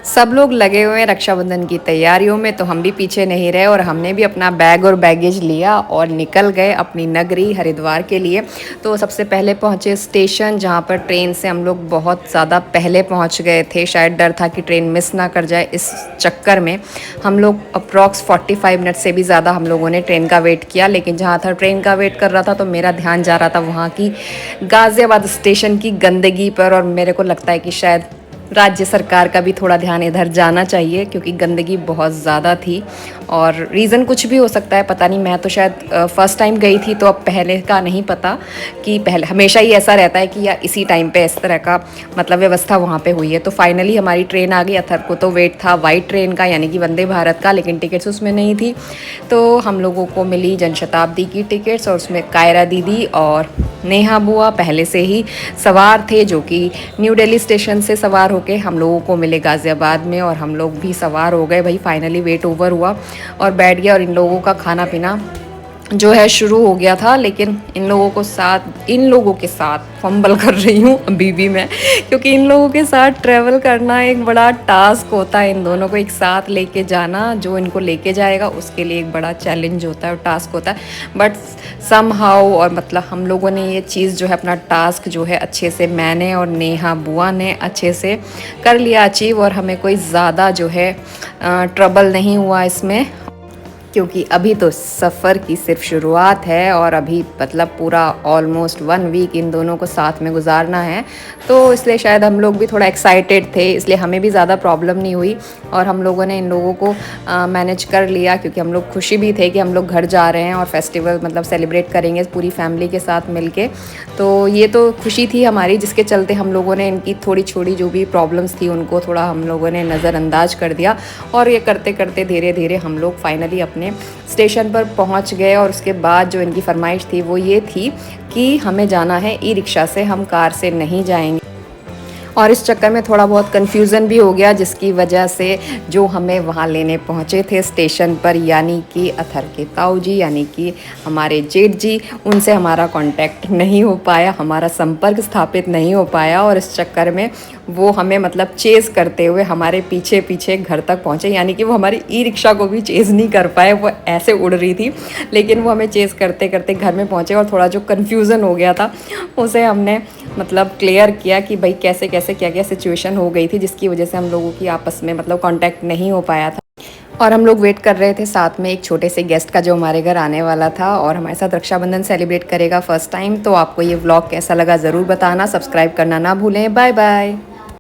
सब लोग लगे हुए हैं रक्षाबंधन की तैयारियों में, तो हम भी पीछे नहीं रहे और हमने भी अपना बैग और बैगेज लिया और निकल गए अपनी नगरी हरिद्वार के लिए। तो सबसे पहले पहुंचे स्टेशन, जहां पर ट्रेन से हम लोग बहुत ज़्यादा पहले पहुंच गए थे। शायद डर था कि ट्रेन मिस ना कर जाए, इस चक्कर में हम लोग अप्रॉक्स 45 मिनट से भी ज़्यादा हम लोगों ने ट्रेन का वेट किया। लेकिन जहाँ था ट्रेन का वेट कर रहा था तो मेरा ध्यान जा रहा था वहाँ की गाज़ियाबाद स्टेशन की गंदगी पर, और मेरे को लगता है कि शायद राज्य सरकार का भी थोड़ा ध्यान इधर जाना चाहिए, क्योंकि गंदगी बहुत ज़्यादा थी। और रीज़न कुछ भी हो सकता है, पता नहीं। मैं तो शायद फ़र्स्ट टाइम गई थी, तो अब पहले का नहीं पता कि पहले हमेशा ही ऐसा रहता है कि या इसी टाइम पे इस तरह का मतलब व्यवस्था वहाँ पे हुई है। तो फाइनली हमारी ट्रेन आ गई। अथर को तो वेट था वाइट ट्रेन का, यानी कि वंदे भारत का, लेकिन टिकट्स उसमें नहीं थी। तो हम लोगों को मिली जनशताब्दी की टिकट्स, और उसमें कायरा दीदी और नेहा बुआ पहले से ही सवार थे, जो कि न्यू दिल्ली स्टेशन से सवार होके हम लोगों को मिले गाज़ियाबाद में, और हम लोग भी सवार हो गए। भाई फाइनली वेट ओवर हुआ और बैठ गया, और इन लोगों का खाना पीना जो है शुरू हो गया था। लेकिन इन लोगों के साथ फंबल कर रही हूँ अभी भी मैं, क्योंकि इन लोगों के साथ ट्रैवल करना एक बड़ा टास्क होता है। इन दोनों को एक साथ लेके जाना, जो इनको लेके जाएगा उसके लिए एक बड़ा चैलेंज होता है और टास्क होता है। बट समहाउ, और मतलब हम लोगों ने ये चीज़ जो है अपना टास्क जो है अच्छे से, मैंने और नेहा बुआ ने अच्छे से कर लिया अचीव, और हमें कोई ज़्यादा जो है ट्रबल नहीं हुआ इसमें, क्योंकि अभी तो सफ़र की सिर्फ शुरुआत है और अभी मतलब पूरा ऑलमोस्ट 1 वीक इन दोनों को साथ में गुजारना है। तो इसलिए शायद हम लोग भी थोड़ा एक्साइटेड थे, इसलिए हमें भी ज़्यादा प्रॉब्लम नहीं हुई, और हम लोगों ने इन लोगों को मैनेज कर लिया, क्योंकि हम लोग खुशी भी थे कि हम लोग घर जा रहे हैं और फेस्टिवल मतलब सेलिब्रेट करेंगे पूरी फैमिली के साथ मिल के। तो ये तो खुशी थी हमारी, जिसके चलते हम लोगों ने इनकी थोड़ी छोटी जो भी प्रॉब्लम्स थी उनको थोड़ा हम लोगों ने नज़रअंदाज कर दिया, और ये करते करते धीरे धीरे हम लोग फाइनली अपने स्टेशन पर पहुंच गए। और उसके बाद जो इनकी फरमाइश थी वो ये थी कि हमें जाना है ई रिक्शा से, हम कार से नहीं जाएंगे। और इस चक्कर में थोड़ा बहुत कन्फ्यूज़न भी हो गया, जिसकी वजह से जो हमें वहाँ लेने पहुँचे थे स्टेशन पर, यानी कि अथर के ताऊ जी, यानी कि हमारे जेठ जी, उनसे हमारा कांटेक्ट नहीं हो पाया, हमारा संपर्क स्थापित नहीं हो पाया। और इस चक्कर में वो हमें मतलब चेज़ करते हुए हमारे पीछे पीछे घर तक पहुँचे, यानी कि वो हमारी ई रिक्शा को भी चेज़ नहीं कर पाए, वो ऐसे उड़ रही थी। लेकिन वो हमें चेज़ करते करते घर में पहुँचे, और थोड़ा जो कन्फ्यूज़न हो गया था उसे हमने मतलब क्लियर किया कि भाई कैसे कैसे क्या क्या सिचुएशन हो गई थी, जिसकी वजह से हम लोगों की आपस में मतलब कांटेक्ट नहीं हो पाया था। और हम लोग वेट कर रहे थे साथ में एक छोटे से गेस्ट का, जो हमारे घर आने वाला था और हमारे साथ रक्षाबंधन सेलिब्रेट करेगा फर्स्ट टाइम। तो आपको ये व्लॉग कैसा लगा ज़रूर बताना, सब्सक्राइब करना ना भूलें। Bye bye.